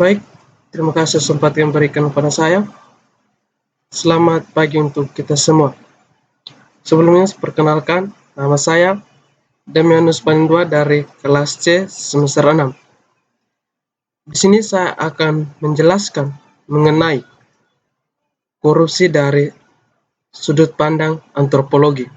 Baik, terima kasih sempat yang berikan kepada saya. Selamat pagi untuk kita semua. Sebelumnya, perkenalkan, nama saya Damianus Panindua dari kelas C semester 6. Di sini saya akan menjelaskan mengenai korupsi dari sudut pandang antropologi.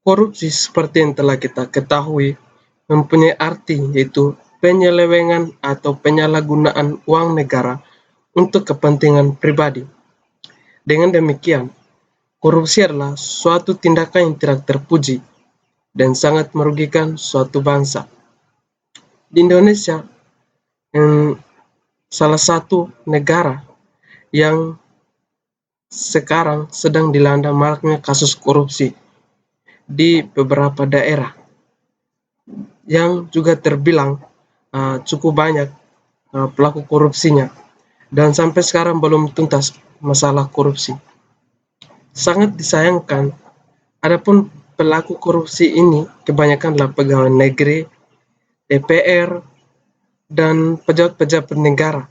Korupsi seperti yang telah kita ketahui mempunyai arti yaitu penyelewengan atau penyalahgunaan uang negara untuk kepentingan pribadi. Dengan demikian, korupsi adalah suatu tindakan yang tidak terpuji dan sangat merugikan suatu bangsa. Di Indonesia, salah satu negara yang sekarang sedang dilanda maraknya kasus korupsi di beberapa daerah yang juga terbilang cukup banyak pelaku korupsinya dan sampai sekarang belum tuntas masalah korupsi. Sangat disayangkan, adapun pelaku korupsi ini kebanyakan adalah pegawai negeri, DPR, dan pejabat-pejabat negara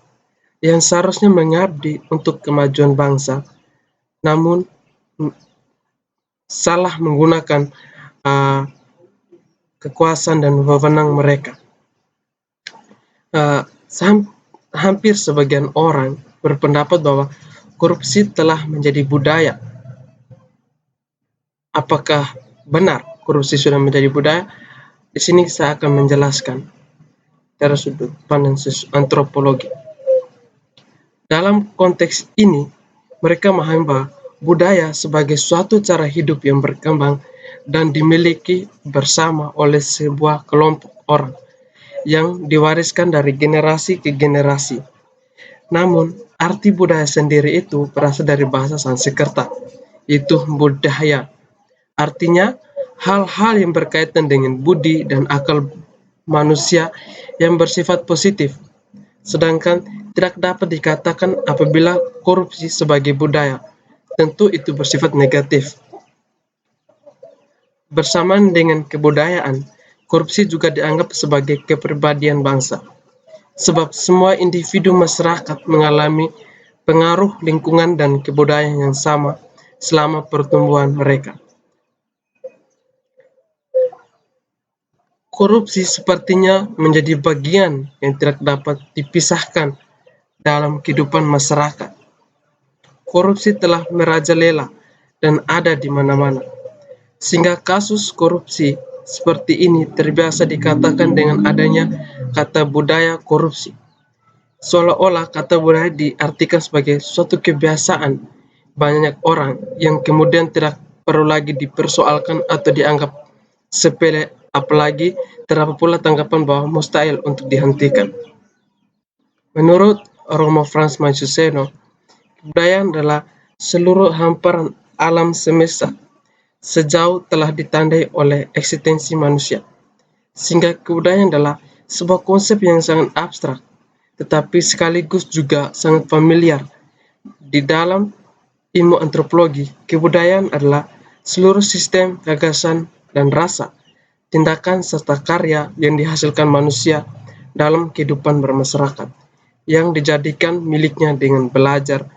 yang seharusnya mengabdi untuk kemajuan bangsa, namun salah menggunakan kekuasaan dan wewenang mereka. Hampir sebagian orang berpendapat bahwa korupsi telah menjadi budaya. Apakah benar korupsi sudah menjadi budaya? Di sini saya akan menjelaskan dari sudut pandang antropologi. Dalam konteks ini, mereka memahami bahwa budaya sebagai suatu cara hidup yang berkembang dan dimiliki bersama oleh sebuah kelompok orang yang diwariskan dari generasi ke generasi. Namun, arti budaya sendiri itu berasal dari bahasa Sanskerta, yaitu budaya. Artinya, hal-hal yang berkaitan dengan budi dan akal manusia yang bersifat positif. Sedangkan tidak dapat dikatakan apabila korupsi sebagai budaya. Tentu itu bersifat negatif. Bersamaan dengan kebudayaan, korupsi juga dianggap sebagai kepribadian bangsa. Sebab semua individu masyarakat mengalami pengaruh lingkungan dan kebudayaan yang sama selama pertumbuhan mereka. Korupsi sepertinya menjadi bagian yang tidak dapat dipisahkan dalam kehidupan masyarakat. Korupsi telah merajalela dan ada di mana-mana, sehingga kasus korupsi seperti ini terbiasa dikatakan dengan adanya kata budaya korupsi. Seolah-olah kata budaya diartikan sebagai suatu kebiasaan banyak orang yang kemudian tidak perlu lagi dipersoalkan atau dianggap sepele, apalagi terdapat pula tanggapan bahwa mustahil untuk dihentikan. Menurut Romo Frans Mancusono, kebudayaan adalah seluruh hamparan alam semesta sejauh telah ditandai oleh eksistensi manusia. Sehingga kebudayaan adalah sebuah konsep yang sangat abstrak, tetapi sekaligus juga sangat familiar. Di dalam ilmu antropologi, kebudayaan adalah seluruh sistem, gagasan, dan rasa, tindakan serta karya yang dihasilkan manusia dalam kehidupan bermasyarakat, yang dijadikan miliknya dengan belajar.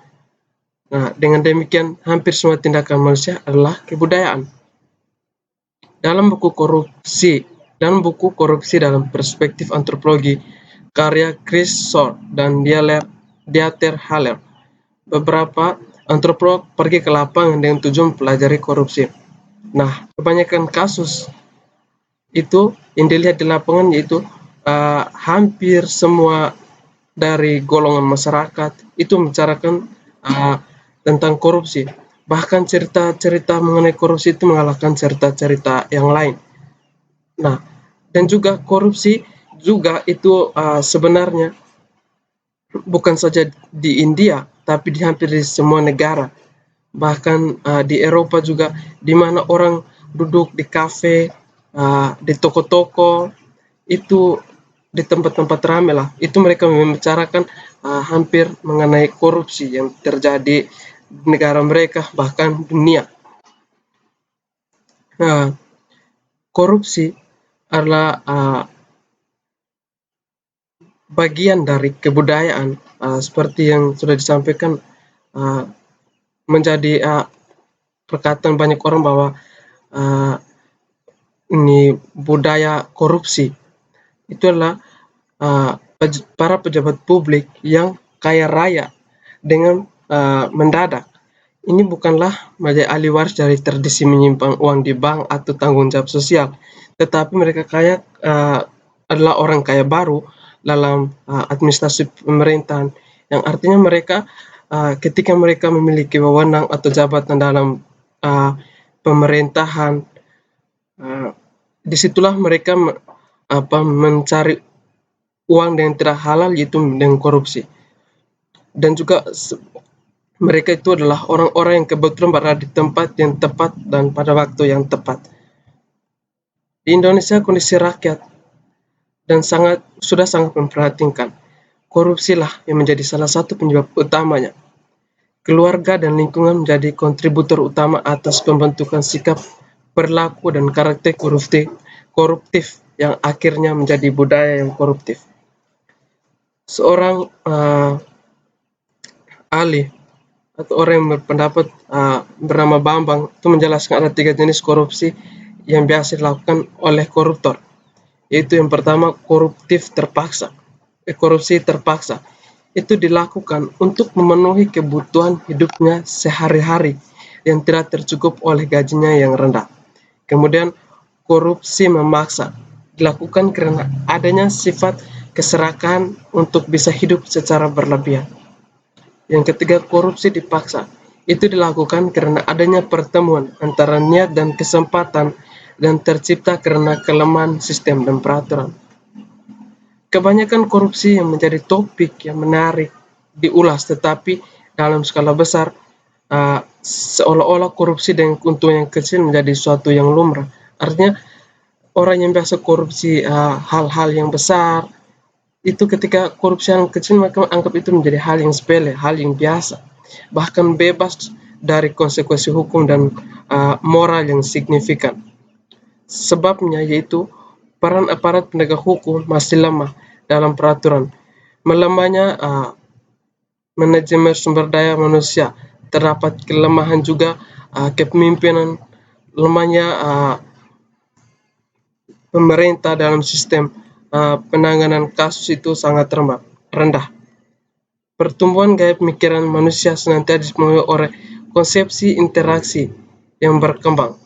Nah, dengan demikian, hampir semua tindakan manusia adalah kebudayaan. Dalam buku korupsi dalam perspektif antropologi, karya Chris Short dan Dieter Haller, beberapa antropolog pergi ke lapangan dengan tujuan mempelajari korupsi. Nah, kebanyakan kasus itu yang dilihat di lapangan yaitu hampir semua dari golongan masyarakat itu membicarakan tentang korupsi. Bahkan cerita-cerita mengenai korupsi itu mengalahkan cerita-cerita yang lain. Nah, dan juga korupsi juga itu sebenarnya bukan saja di India, tapi di hampir di semua negara. Bahkan di Eropa juga, di mana orang duduk di kafe, di toko-toko, itu di tempat-tempat ramai lah, itu mereka membicarakan hampir mengenai korupsi yang terjadi di negara mereka, bahkan dunia. Nah, korupsi adalah bagian dari kebudayaan, seperti yang sudah disampaikan, uh, menjadi perkataan banyak orang bahwa uh, ini budaya korupsi itu adalah para pejabat publik yang kaya raya dengan mendadak. Ini bukanlah menjadi ahli waris dari tradisi menyimpan uang di bank atau tanggung jawab sosial, tetapi mereka kaya adalah orang kaya baru dalam administrasi pemerintahan, yang artinya mereka ketika mereka memiliki wewenang atau jabatan dalam uh, pemerintahan, uh, disitulah mereka mencari uang dengan tidak halal, yaitu dengan korupsi. Dan juga mereka itu adalah orang-orang yang kebetulan berada di tempat yang tepat dan pada waktu yang tepat. Di Indonesia kondisi rakyat dan sudah sangat memperhatikan. Korupsilah yang menjadi salah satu penyebab utamanya. Keluarga dan lingkungan menjadi kontributor utama atas pembentukan sikap, perilaku, dan karakter koruptif yang akhirnya menjadi budaya yang koruptif. Seorang ahli atau orang yang berpendapat bernama Bambang itu menjelaskan ada 3 jenis korupsi yang biasa dilakukan oleh koruptor, yaitu yang pertama korupsi terpaksa. Itu dilakukan untuk memenuhi kebutuhan hidupnya sehari-hari yang tidak tercukup oleh gajinya yang rendah. Kemudian korupsi memaksa dilakukan karena adanya sifat keserakahan untuk bisa hidup secara berlebihan. Yang ketiga, korupsi dipaksa. Itu dilakukan karena adanya pertemuan antara niat dan kesempatan dan tercipta karena kelemahan sistem dan peraturan. Kebanyakan korupsi yang menjadi topik yang menarik diulas, tetapi dalam skala besar seolah-olah korupsi dengan keuntungan yang kecil menjadi suatu yang lumrah. Artinya orang yang biasa korupsi hal-hal yang besar, itu ketika korupsi yang kecil mereka anggap itu menjadi hal yang sepele, hal yang biasa, bahkan bebas dari konsekuensi hukum dan moral yang signifikan. Sebabnya yaitu peran aparat penegak hukum masih lemah dalam peraturan, melemahnya manajemen sumber daya manusia, terdapat kelemahan juga kepemimpinan, lemahnya pemerintah dalam sistem penanganan kasus itu sangat rendah. Pertumbuhan gaya pemikiran manusia senantiasa dipengaruhi oleh konsepsi interaksi yang berkembang,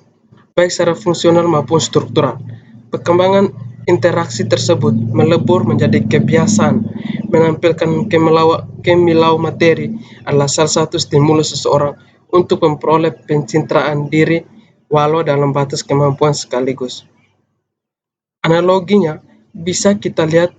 baik secara fungsional maupun struktural. Perkembangan interaksi tersebut melebur menjadi kebiasaan. Menampilkan kemilau materi adalah salah satu stimulus seseorang untuk memperoleh pencitraan diri walau dalam batas kemampuan sekaligus. Analoginya bisa kita lihat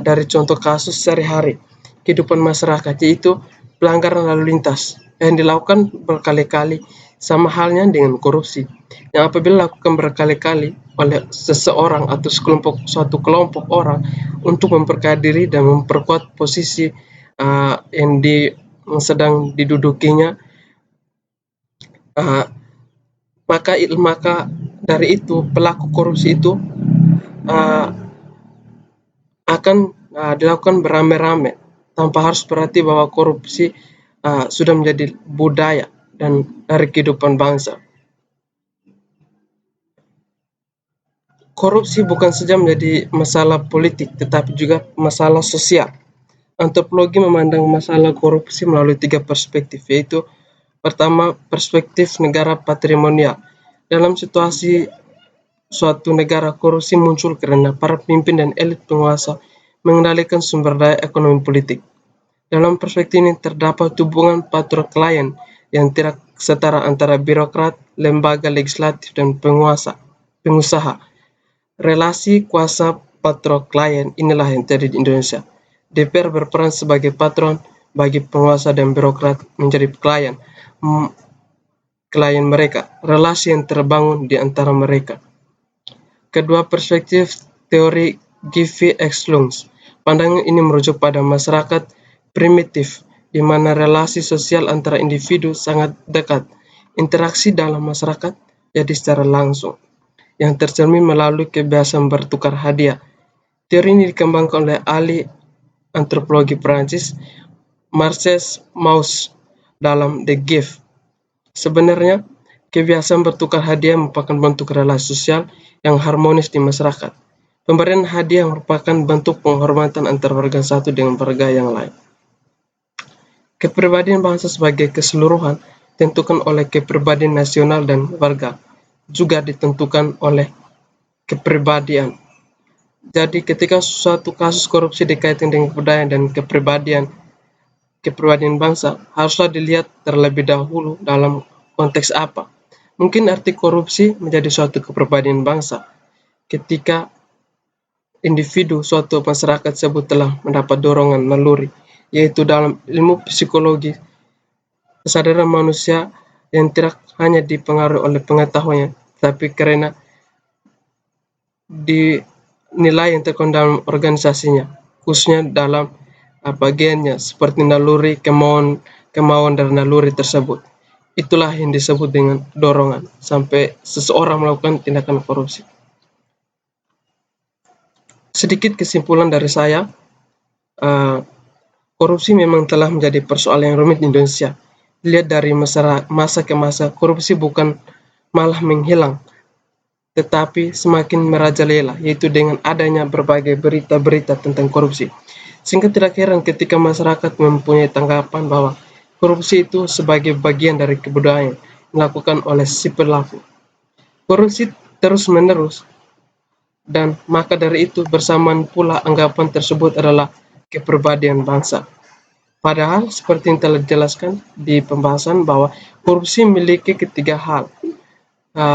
dari contoh kasus sehari-hari kehidupan masyarakat, yaitu pelanggaran lalu lintas yang dilakukan berkali-kali, sama halnya dengan korupsi yang apabila dilakukan berkali-kali oleh seseorang atau suatu kelompok orang untuk memperkaya diri dan memperkuat posisi yang sedang didudukinya, maka dari itu pelaku korupsi itu akan dilakukan beramai-ramai tanpa harus berarti bahwa korupsi sudah menjadi budaya dan dari kehidupan bangsa. Korupsi bukan saja menjadi masalah politik, tetapi juga masalah sosial. Antropologi memandang masalah korupsi melalui 3 perspektif, yaitu pertama, perspektif negara patrimonial. Dalam situasi suatu negara, korupsi muncul karena para pemimpin dan elit penguasa mengendalikan sumber daya ekonomi politik. Dalam perspektif ini terdapat hubungan patron-klien yang tidak setara antara birokrat, lembaga legislatif, dan pengusaha. Relasi kuasa patron-klien inilah yang terjadi di Indonesia. DPR berperan sebagai patron bagi penguasa dan birokrat menjadi klien mereka, relasi yang terbangun di antara mereka. Kedua, perspektif teori Givi X Lungs. Pandangan ini merujuk pada masyarakat primitif, di mana relasi sosial antara individu sangat dekat. Interaksi dalam masyarakat jadi secara langsung, yang tercermin melalui kebiasaan bertukar hadiah. Teori ini dikembangkan oleh ahli antropologi Prancis, Marcel Mauss dalam The Gift. Sebenarnya, kebiasaan bertukar hadiah merupakan bentuk relasi sosial yang harmonis di masyarakat. Pemberian hadiah merupakan bentuk penghormatan antar warga satu dengan warga yang lain. Kepribadian bangsa sebagai keseluruhan ditentukan oleh kepribadian nasional dan warga, juga ditentukan oleh kepribadian. Jadi ketika suatu kasus korupsi dikaitkan dengan kebudayaan dan kepribadian bangsa, haruslah dilihat terlebih dahulu dalam konteks apa. Mungkin arti korupsi menjadi suatu kepribadian bangsa ketika individu suatu masyarakat tersebut telah mendapat dorongan naluri, yaitu dalam ilmu psikologi kesadaran manusia yang tidak hanya dipengaruhi oleh pengetahuannya, tapi karena nilai yang terkandung dalam organisasinya, khususnya dalam bagiannya seperti naluri, kemauan dari naluri tersebut. Itulah yang disebut dengan dorongan sampai seseorang melakukan tindakan korupsi. Sedikit kesimpulan dari saya, korupsi memang telah menjadi persoalan yang rumit di Indonesia. Dilihat dari masa ke masa, korupsi bukan malah menghilang, tetapi semakin merajalela, yaitu dengan adanya berbagai berita-berita tentang korupsi. Sehingga tidak heran ketika masyarakat mempunyai tanggapan bahwa korupsi itu sebagai bagian dari kebudayaan dilakukan oleh si pelaku. Korupsi terus-menerus, dan maka dari itu bersamaan pula anggapan tersebut adalah kepribadian bangsa. Padahal seperti yang telah dijelaskan di pembahasan bahwa korupsi memiliki ketiga hal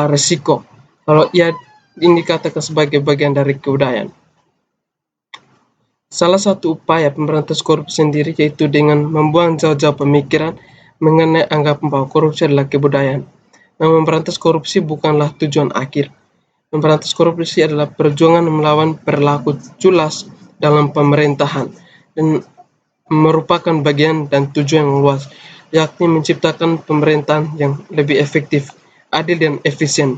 resiko kalau ia ini dikatakan sebagai bagian dari kebudayaan. Salah satu upaya pemberantasan korupsi sendiri yaitu dengan membuang jauh-jauh pemikiran mengenai anggapan bahwa korupsi adalah kebudayaan. Memberantas korupsi bukanlah tujuan akhir. Memberantas korupsi adalah perjuangan melawan perilaku culas dalam pemerintahan dan merupakan bagian dan tujuan yang luas, yakni menciptakan pemerintahan yang lebih efektif, adil dan efisien.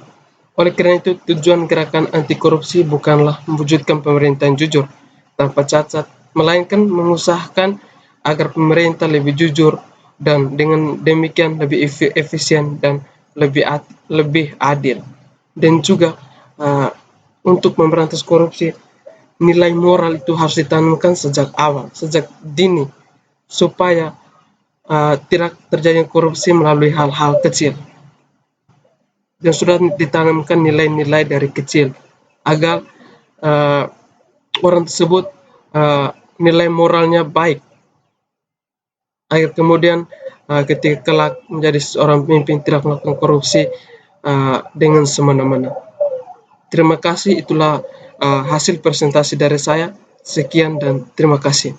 Oleh karena itu, tujuan gerakan anti korupsi bukanlah mewujudkan pemerintahan jujur tanpa cacat, melainkan mengusahakan agar pemerintah lebih jujur dan dengan demikian lebih efisien dan lebih adil. Dan juga untuk memberantas korupsi, nilai moral itu harus ditanamkan sejak awal, sejak dini, supaya tidak terjadi korupsi melalui hal-hal kecil. Dan sudah ditanamkan nilai-nilai dari kecil agar orang tersebut nilai moralnya baik, agar kemudian ketika kelak menjadi seorang pemimpin tidak melakukan korupsi dengan semena-mena. Terima kasih, itulah hasil presentasi dari saya. Sekian dan terima kasih.